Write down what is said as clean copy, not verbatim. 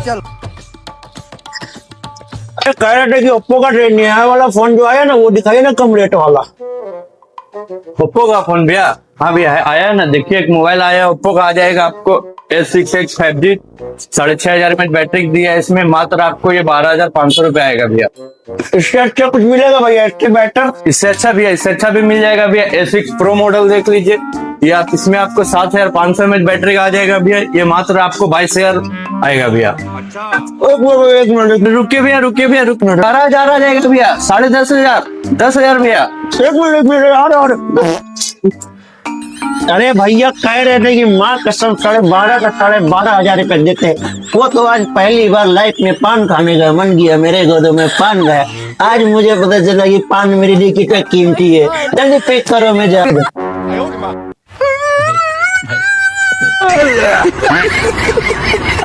चल। अरे कह रहे थे कि ओप्पो का ट्रेंड नया वाला फोन जो आया ना वो दिखाइए ना कम रेट वाला। ओप्पो का फोन भैया? हाँ भैया आया है ना, देखिए एक मोबाइल आया ओप्पो का, आ जाएगा आपको S6X 5G, 6500 में बैटरी दी है इसमें, मात्र आपको ये 12,500 रुपये आएगा भैया। इससे अच्छा कुछ मिलेगा भैया, इससे बेटर? इससे अच्छा भैया, इससे अच्छा भी मिल जाएगा भैया। S6 प्रो मॉडल देख लीजिए, ये आप इसमें आपको 7500 में बैटरी का आ जाएगा भैया, ये मात्र आपको 22,000 आएगा भैया। एक मिनट रुकिए भैया, रुकिए भैया, 12,000 आ जाएगा भैया, 10,500, 10,000 भैया। एक मिनट यार। अरे भैया कह रहे थे कि माँ कसम 12,500 का 12,500 रुपए देते हैं। वो तो आज पहली बार लाइफ में पान खाने का मन किया, मेरे गोदों में पान गया। आज मुझे पता चला कि पान मेरे लिए कितना कीमती है। जल्दी पैक करो, मैं जा